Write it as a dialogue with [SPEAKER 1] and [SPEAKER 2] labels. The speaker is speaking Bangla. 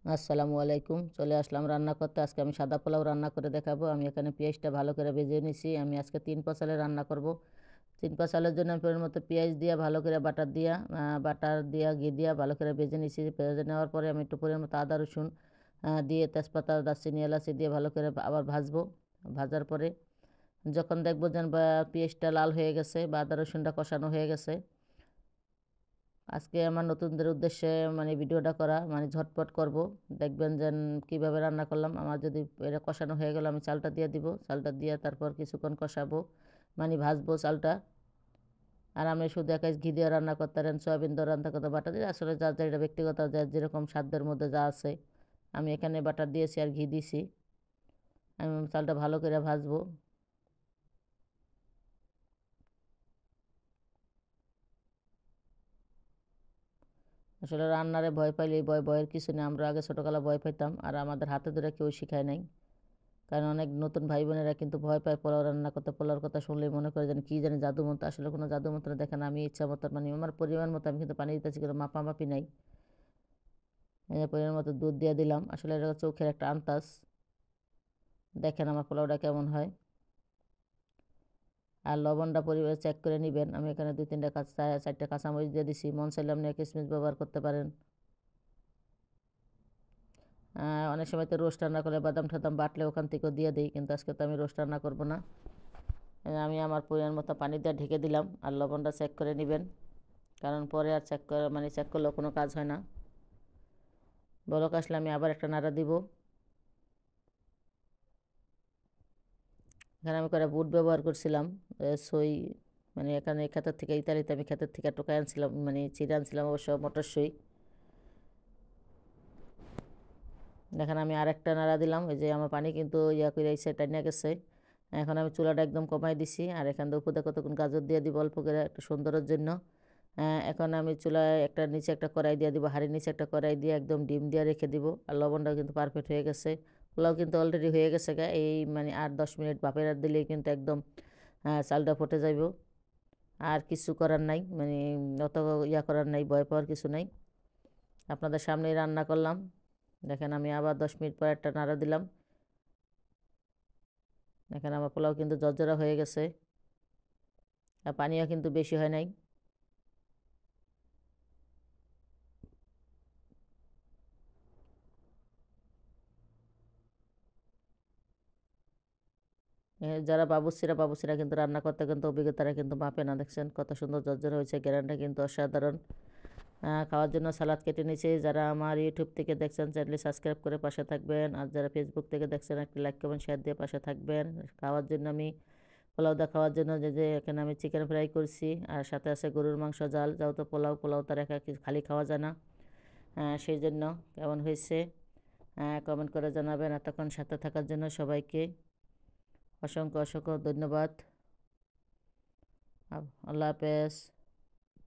[SPEAKER 1] আসসালামু আলাইকুম। চলে আসলাম রান্না করতে। আজকে আমি সাদা পোলাও রান্না করে দেখাবো। আমি এখানে পেঁয়াজটা ভালো করে ভেজে নিছি। আমি আজকে ৩ পাশালে রান্না করব। ৩ পাশালের জন্য আমি পরিমাণ মতো পেঁয়াজ দিয়া ভালো করে বাটার দিয়া ঘি দিয়া ভালো করে ভেজে নিছি। ভেজে নেওয়ার পরে আমি একটু পরিমাণ মতো আদা রসুন দিয়ে তেজপাতা, দারচিনি, এলাচি দিয়ে ভালো করে আবার ভাজবো। ভাজার পরে যখন দেখবো যেন পেঁয়াজটা লাল হয়ে গেছে বা আদা রসুনটা কষানো হয়ে গেছে, আজকে আমার নতুনদের উদ্দেশ্যে ভিডিওটা করা ঝটপট করব। দেখবেন যেন কিভাবে রান্না করলাম। আমার যদি এটা কষানো হয়ে গেল আমি চালটা দিয়ে দিব। চালটা দিয়ে তারপর কিছুক্ষণ কষাবো, ভাজবো চালটা। আর আমি শুধু একাই ঘি দিয়ে রান্না করতে পারেন, সয়াবিন দিয়ে রান্না করতে বাটা দিয়ে, আসলে যার যার এটা ব্যক্তিগত, যার যেরকম সাধ্যের মধ্যে যা আছে। আমি এখানে বাটার দিয়েছি আর ঘি দিয়েছি। আমি চালটা ভালো করে ভাজবো। আসলে রান্নারে ভয় পাইলে ভয়ের কিছু নেই। আমরা আগে ছোটোবেলা ভয় পাইতাম, আর আমাদের হাতে ধরে কেউ শিখায় নাই। কারণ অনেক নতুন ভাই বোনেরা কিন্তু ভয় পায় পোলাও রান্না করতে। পোলাওর কথা শুনলেই মনে করে যেন কী জানি জাদুমন্ত্র। আসলে কোনো জাদুমন্ত্র দেখেন, আমি ইচ্ছা মতো আমার পরিমাণ মতো আমি কিন্তু পানি দিতেছি, কিন্তু মাপামাপি নাই। পরিমাণ মতো দুধ দিয়ে দিলাম। আসলে এটা চোখের একটা আন্দাজ। দেখেন আমার পোলাওটা কেমন হয়। আর লবণটা পরিমাণে চেক করে নেবেন। আমি এখানে 2-3টা চারটা কাঁচামরিচ দিয়ে দিছি। মন চাইলে আপনি কিশমিশ ব্যবহার করতে পারেন। অনেক সময় তো রোস্ট রান্না করলে বাদাম টাদাম বাটলে ওখান থেকেও দিয়ে দিই, কিন্তু আজকে তো আমি রোস্ট রান্না করবো না। আমি আমার পরিমাণ মতো পানি দিয়ে ঢেকে দিলাম। আর লবণটা চেক করে নেবেন, কারণ পরে আর চেক করলেও কোনো কাজ হয় না। বলক আসলে আমি আবার একটা নাড়া দিব। এখানে আমি কটা বুট ব্যবহার করছিলাম, সই, এখানে ক্ষেতের থেকে, ইতালিতে আমি ক্ষেতের থেকে টোকাই আনছিলাম, চিড়ে আনছিলাম অবশ্য, মটরশুঁই। দেখেন আমি আর একটা নাড়া দিলাম। এই যে আমার পানি কিন্তু করে এই সাইডটা নিয়ে গেছে। এখন আমি চুলাটা একদম কমাই দিছি। আর এখান থেকে উপরে কতক্ষণ গাজর দিয়ে দিব অল্প করে, একটু সুন্দরের জন্য। এখন আমি চুলায় নিচে একটা কড়াই দিয়ে দিব, হাঁড়ির নিচে একটা কড়াই দিয়ে একদম ডিম দিয়ে রেখে দিব। আর লবণটাও কিন্তু পারফেক্ট হয়ে গেছে। পোলাও কিন্তু অলরেডি হয়ে গেছে গা। এই 8-10 মিনিট ভাপের আর দিলেই কিন্তু একদম চালটা ফুটে যাইব। আর কিছু করার নাই, অত করার নাই, ভয় পাওয়ার কিছু নাই। আপনাদের সামনেই রান্না করলাম। দেখেন আমি আবার 10 মিনিট পর একটা নাড়া দিলাম। দেখেন আমার পোলাও কিন্তু জর্জরা হয়ে গেছে, আর পানিও কিন্তু বেশি হয় নাই। যারা বাবুসিরা কিন্তু রান্না করতে কিন্তু অভিজ্ঞতারা কিন্তু মাপে না। দেখছেন কত সুন্দর জর্জরা হয়েছে, গ্যারান্টি কিন্তু অসাধারণ। খাওয়ার জন্য সালাদ কেটে নিয়েছি। যারা আমার ইউটিউব থেকে দেখছেন চ্যানেলটি সাবস্ক্রাইব করে পাশে থাকবেন, আর যারা ফেসবুক থেকে দেখছেন একটি লাইক কমেন্ট শেয়ার দিয়ে পাশে থাকবেন। খাওয়ার জন্য আমি পোলাওটা খাওয়ার জন্য যে এখানে আমি চিকেন ফ্রাই করছি, আর সাথে আছে গরুর মাংস জাল। যেহেতু পোলাও তার একা খালি খাওয়া যায় না, সেই জন্য কেমন হয়েছে কমেন্ট করে জানাবেন। এতক্ষণ সাথে থাকার জন্য সবাইকে অসংখ্য অসংখ্য ধন্যবাদ। আল্লাহ হাফেজ।